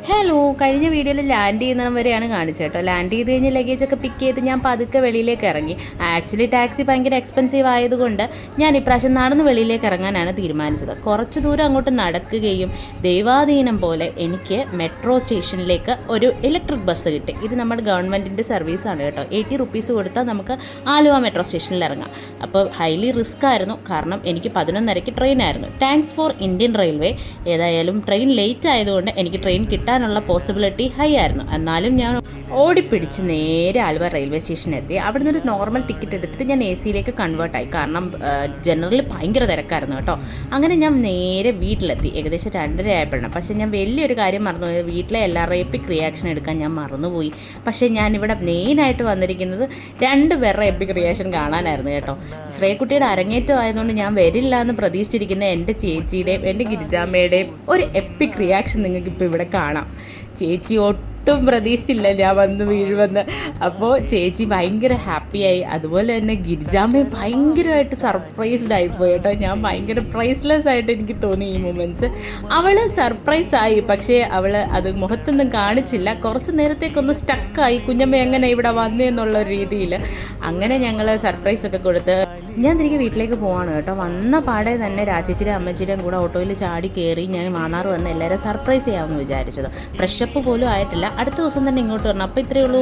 Hello, കഴിഞ്ഞ വീഡിയോയിൽ land ചെയ്യുന്നിടം വരെയാണ് കാണിച്ചത് കേട്ടോ. ലാൻഡ് ചെയ്ത് കഴിഞ്ഞ് ലഗേജൊക്കെ പിക്ക് ചെയ്ത് ഞാൻ പതുക്കെ വെളിയിലേക്ക് ഇറങ്ങി. ആക്ച്വലി ടാക്സി ഭയങ്കര എക്സ്പെൻസീവ് ആയതുകൊണ്ട് ഞാൻ ഇപ്രാവശ്യം നടന്ന് വെളിയിലേക്ക് ഇറങ്ങാനാണ് തീരുമാനിച്ചത്. കുറച്ച് ദൂരം അങ്ങോട്ട് നടക്കുകയും ദൈവാധീനം പോലെ എനിക്ക് മെട്രോ സ്റ്റേഷനിലേക്ക് ഒരു ഇലക്ട്രിക് ബസ് കിട്ടി. ഇത് നമ്മുടെ ഗവൺമെൻറ്റിൻ്റെ സർവീസാണ് കേട്ടോ. 80 റുപ്പീസ് കൊടുത്താൽ നമുക്ക് ആലുവ മെട്രോ സ്റ്റേഷനിൽ ഇറങ്ങാം. അപ്പോൾ ഹൈലി റിസ്ക് ആയിരുന്നു, കാരണം എനിക്ക് 11:30 ട്രെയിനായിരുന്നു. Thanks for Indian railway. ഏതായാലും ട്രെയിൻ ലേറ്റ് ആയതുകൊണ്ട് എനിക്ക് ട്രെയിൻ കിട്ടാനുള്ള പോസിബിലിറ്റി ഹൈ ആയിരുന്നു. എന്നാലും ഞാൻ ഓടിപ്പിടിച്ച് നേരെ ആലുവ റെയിൽവേ സ്റ്റേഷനിലെത്തി. അവിടെ നിന്നൊരു നോർമൽ ടിക്കറ്റ് എടുത്തിട്ട് ഞാൻ എ സിയിലേക്ക് കൺവേർട്ടായി, കാരണം ജനറലിൽ ഭയങ്കര തിരക്കായിരുന്നു കേട്ടോ. അങ്ങനെ ഞാൻ നേരെ വീട്ടിലെത്തി. ഏകദേശം 2:30 ആയപ്പോഴാണ്. പക്ഷേ ഞാൻ വലിയൊരു കാര്യം മറന്നുപോയി. വീട്ടിലെ എല്ലാവരുടെയും എപ്പിക് റിയാക്ഷൻ എടുക്കാൻ ഞാൻ മറന്നുപോയി. പക്ഷേ ഞാനിവിടെ മെയിനായിട്ട് വന്നിരിക്കുന്നത് 2 പേരുടെ എപ്പിക് റിയാക്ഷൻ കാണാനായിരുന്നു കേട്ടോ. ശ്രേയക്കുട്ടിയുടെ അരങ്ങേറ്റം ആയതുകൊണ്ട് ഞാൻ വരില്ല എന്ന് പ്രതീക്ഷിച്ചിരിക്കുന്ന എൻ്റെ ചേച്ചിയുടെയും എൻ്റെ ഗിരിജാമ്മയുടെയും ഒരു എപ്പിക് റിയാക്ഷൻ നിങ്ങൾക്കിപ്പോൾ ഇവിടെ കാണാം. ചേച്ചി ഒട്ടും പ്രതീക്ഷിച്ചില്ല ഞാൻ വന്ന് വീഴുവെന്ന്. അപ്പോൾ ചേച്ചി ഭയങ്കര ഹാപ്പിയായി. അതുപോലെ തന്നെ ഗിരിജാമ്മയും ഭയങ്കരമായിട്ട് സർപ്രൈസ്ഡ് ആയിപ്പോയി കേട്ടോ. ഞാൻ ഭയങ്കര പ്രൈസ്ലെസ് ആയിട്ട് എനിക്ക് തോന്നി ഈ മൊമെൻറ്റ്സ്. അവൾ സർപ്രൈസായി, പക്ഷേ അവൾ അത് മുഖത്തൊന്നും കാണിച്ചില്ല. കുറച്ച് നേരത്തേക്കൊന്ന് സ്റ്റക്കായി, കുഞ്ഞമ്മ എങ്ങനെ ഇവിടെ വന്നേന്നുള്ള രീതിയിൽ. അങ്ങനെ ഞങ്ങൾ സർപ്രൈസൊക്കെ കൊടുത്ത് ഞാൻ തിരികെ വീട്ടിലേക്ക് പോവാണ് കേട്ടോ. വന്ന പാടെ തന്നെ രാജേച്ചിയുടെയും അമ്മച്ചിയുടെയും കൂടെ ഓട്ടോയിൽ ചാടി കയറി ഞാൻ മാന്നാർ വന്ന് എല്ലാവരും സർപ്രൈസ് ചെയ്യാമെന്ന് വിചാരിച്ചത്. ഫ്രഷപ്പ് പോലും ആയിട്ടില്ല. അടുത്ത ദിവസം തന്നെ ഇങ്ങോട്ട് വരണം. അപ്പോൾ ഇത്രയേ ഉള്ളൂ.